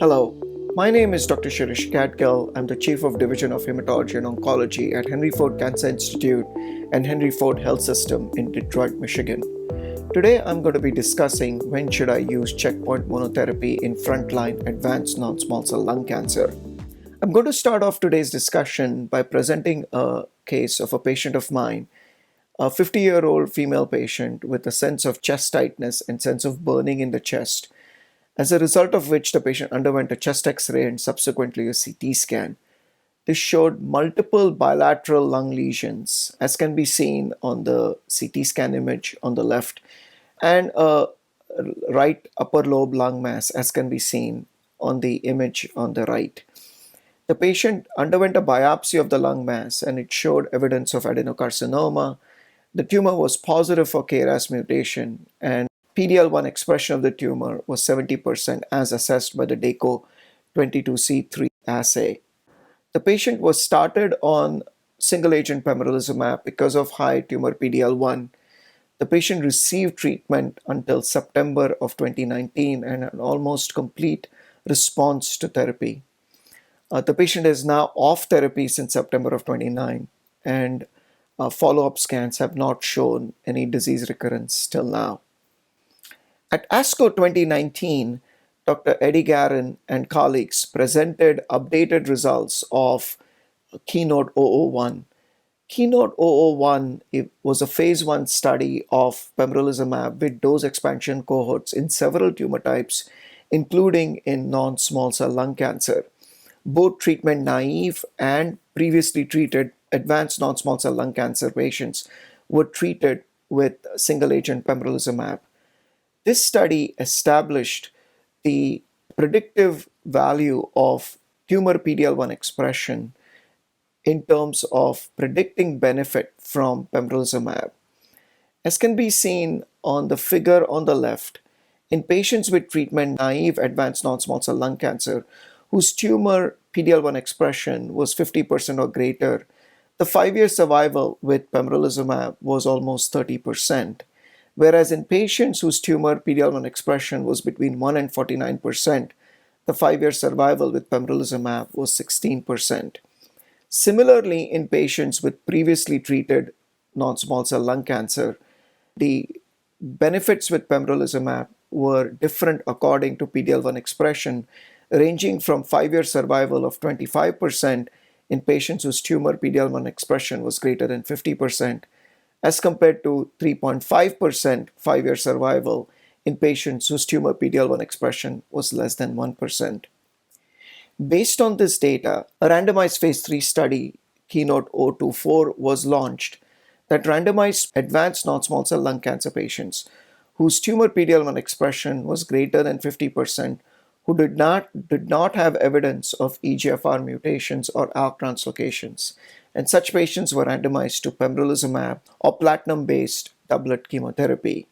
Hello, my name is Dr. Shirish Gadgil. I'm the Chief of Division of Hematology and Oncology at Henry Ford Cancer Institute and Henry Ford Health System in Detroit, Michigan. Today I'm going to be discussing when should I use checkpoint monotherapy in frontline advanced non-small cell lung cancer. I'm going to start off today's discussion by presenting a case of a patient of mine, a 50-year-old female patient with a sense of chest tightness and sense of burning in the chest, as a result of which the patient underwent a chest X-ray and subsequently a CT scan. This showed multiple bilateral lung lesions, as can be seen on the CT scan image on the left, and a right upper lobe lung mass, as can be seen on the image on the right. The patient underwent a biopsy of the lung mass and it showed evidence of adenocarcinoma. The tumor was positive for KRAS mutation and PD-L1 expression of the tumor was 70% as assessed by the DACO 22C3 assay. The patient was started on single-agent pembrolizumab because of high tumor PD-L1. The patient received treatment until September of 2019 and an almost complete response to therapy. The patient is now off therapy since September of 29 and follow-up scans have not shown any disease recurrence till now. At ASCO 2019, Dr. Eddie Garin and colleagues presented updated results of KEYNOTE 001. KEYNOTE 001 was a phase 1 study of pembrolizumab with dose expansion cohorts in several tumor types, including in non-small cell lung cancer. Both treatment naive and previously treated advanced non-small cell lung cancer patients were treated with single-agent pembrolizumab. This study established the predictive value of tumor PD-L1 expression in terms of predicting benefit from pembrolizumab. As can be seen on the figure on the left, in patients with treatment-naive advanced non-small cell lung cancer whose tumor PD-L1 expression was 50% or greater, the 5-year survival with pembrolizumab was almost 30%. Whereas in patients whose tumor PD-L1 expression was between 1 and 49%, the 5-year survival with pembrolizumab was 16%. Similarly, in patients with previously treated non-small cell lung cancer, the benefits with pembrolizumab were different according to PD-L1 expression, ranging from 5-year survival of 25% in patients whose tumor PD-L1 expression was greater than 50%, as compared to 3.5% 5-year survival in patients whose tumor PD-L1 expression was less than 1%. Based on this data, a randomized phase 3 study, KEYNOTE 024, was launched that randomized advanced non-small cell lung cancer patients whose tumor PD-L1 expression was greater than 50%, who did not have evidence of EGFR mutations or ALK translocations, and such patients were randomized to pembrolizumab or platinum-based doublet chemotherapy.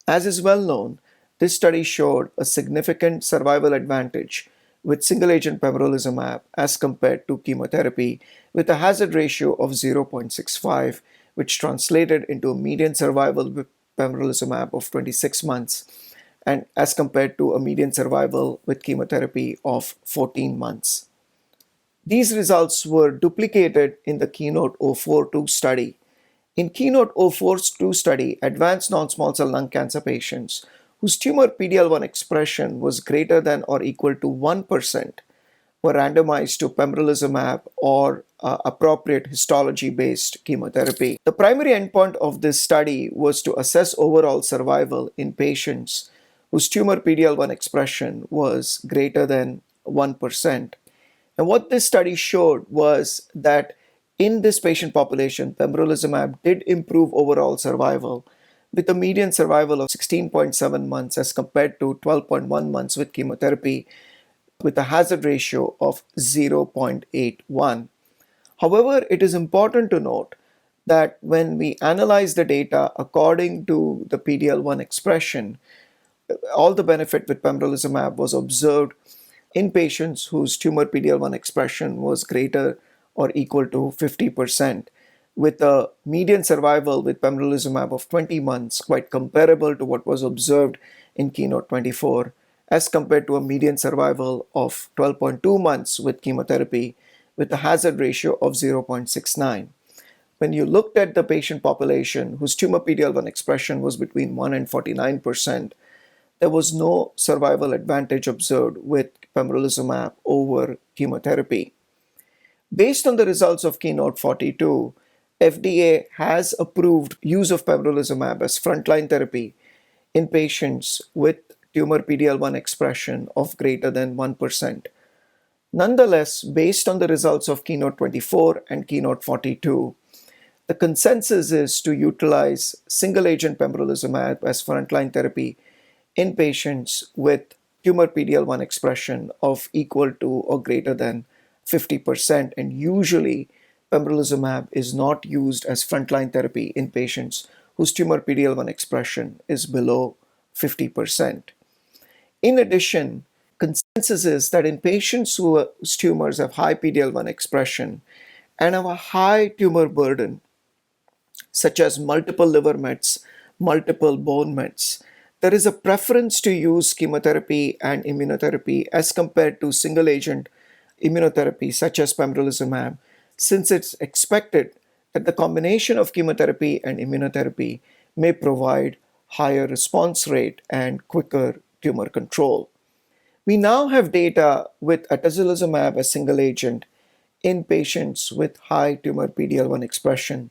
As is well known, this study showed a significant survival advantage with single-agent pembrolizumab as compared to chemotherapy, with a hazard ratio of 0.65, which translated into a median survival with pembrolizumab of 26 months, and as compared to a median survival with chemotherapy of 14 months. These results were duplicated in the KEYNOTE 042 study. In KEYNOTE 042 study, advanced non-small cell lung cancer patients whose tumor PD-L1 expression was greater than or equal to 1% were randomized to pembrolizumab or appropriate histology-based chemotherapy. The primary endpoint of this study was to assess overall survival in patients whose tumor PD-L1 expression was greater than 1%. And what this study showed was that in this patient population, pembrolizumab did improve overall survival with a median survival of 16.7 months as compared to 12.1 months with chemotherapy, with a hazard ratio of 0.81. However, it is important to note that when we analyze the data according to the PD-L1 expression, all the benefit with pembrolizumab was observed in patients whose tumor PD-L1 expression was greater or equal to 50%, with a median survival with pembrolizumab of 20 months, quite comparable to what was observed in KEYNOTE 24, as compared to a median survival of 12.2 months with chemotherapy with a hazard ratio of 0.69. When you looked at the patient population whose tumor PD-L1 expression was between 1 and 49%, there was no survival advantage observed with pembrolizumab over chemotherapy. Based on the results of KEYNOTE 42, FDA has approved use of pembrolizumab as frontline therapy in patients with tumor PD-L1 expression of greater than 1%. Nonetheless, based on the results of KEYNOTE 24 and KEYNOTE 42, the consensus is to utilize single-agent pembrolizumab as frontline therapy in patients with tumor PD-L1 expression of equal to or greater than 50%, and usually pembrolizumab is not used as frontline therapy in patients whose tumor PD-L1 expression is below 50%. In addition, consensus is that in patients whose tumors have high PD-L1 expression and have a high tumor burden, such as multiple liver mets, multiple bone mets, there is a preference to use chemotherapy and immunotherapy as compared to single-agent immunotherapy such as pembrolizumab, since it's expected that the combination of chemotherapy and immunotherapy may provide higher response rate and quicker tumor control. We now have data with atezolizumab as single agent in patients with high tumor PD-L1 expression.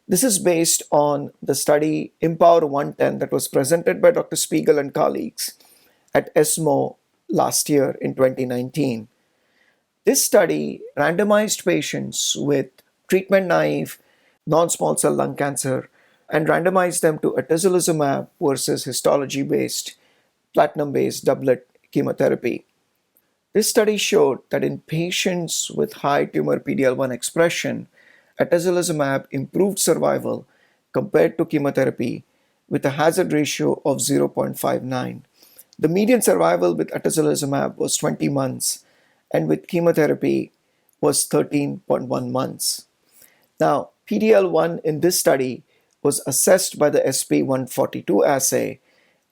This is based on the study Empower 110 that was presented by Dr. Spiegel and colleagues at ESMO last year in 2019. This study randomized patients with treatment-naive non-small cell lung cancer and randomized them to atezolizumab versus histology-based, platinum-based doublet chemotherapy. This study showed that in patients with high tumor PD-L1 expression, atezolizumab improved survival compared to chemotherapy with a hazard ratio of 0.59. The median survival with atezolizumab was 20 months, and with chemotherapy was 13.1 months. Now, PD-L1 in this study was assessed by the SP142 assay,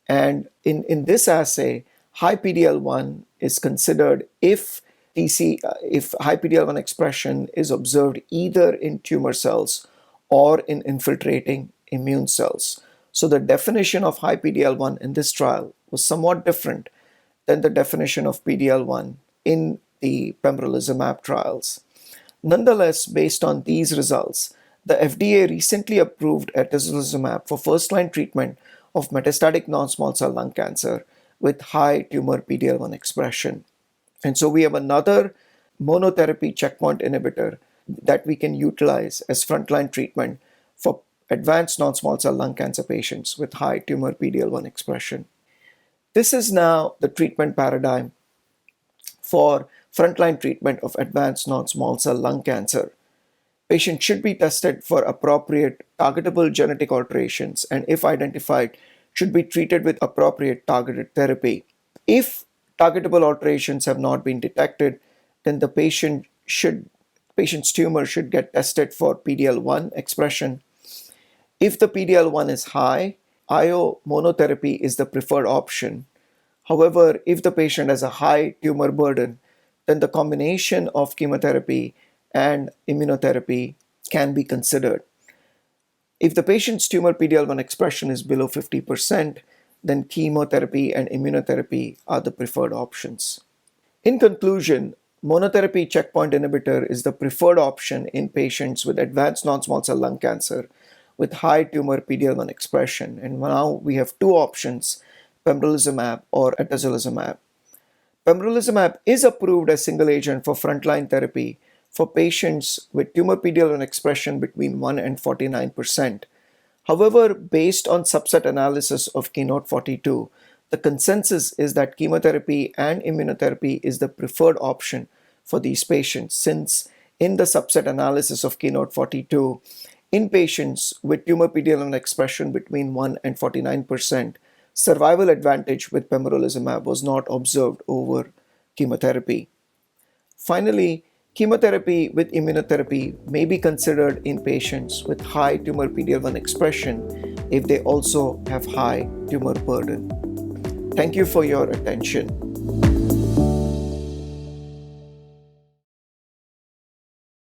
and in this assay, high PD-L1 is considered if high PD-L1 expression is observed either in tumor cells or in infiltrating immune cells. So the definition of high PD-L1 in this trial was somewhat different than the definition of PD-L1 in the pembrolizumab trials. Nonetheless, based on these results, the FDA recently approved atezolizumab for first-line treatment of metastatic non-small cell lung cancer with high tumor PD-L1 expression. And so we have another monotherapy checkpoint inhibitor that we can utilize as frontline treatment for advanced non-small cell lung cancer patients with high tumor PD-L1 expression. This is now the treatment paradigm for frontline treatment of advanced non-small cell lung cancer. Patients should be tested for appropriate targetable genetic alterations, and if identified, should be treated with appropriate targeted therapy. If targetable alterations have not been detected, then the patient's tumor should get tested for PD-L1 expression. If the PD-L1 is high, IO monotherapy is the preferred option. However, if the patient has a high tumor burden, then the combination of chemotherapy and immunotherapy can be considered. If the patient's tumor PD-L1 expression is below 50%, then chemotherapy and immunotherapy are the preferred options. In conclusion, monotherapy checkpoint inhibitor is the preferred option in patients with advanced non-small cell lung cancer with high tumor PD-L1 expression. And now we have two options, pembrolizumab or atezolizumab. Pembrolizumab is approved as single agent for frontline therapy for patients with tumor PD-L1 expression between 1 and 49%. However, based on subset analysis of KEYNOTE 42, the consensus is that chemotherapy and immunotherapy is the preferred option for these patients, since in the subset analysis of KEYNOTE 42, in patients with tumor PD-L1 expression between 1 and 49%, survival advantage with pembrolizumab was not observed over chemotherapy. Finally, chemotherapy with immunotherapy may be considered in patients with high tumor PD-L1 expression if they also have high tumor burden. Thank you for your attention.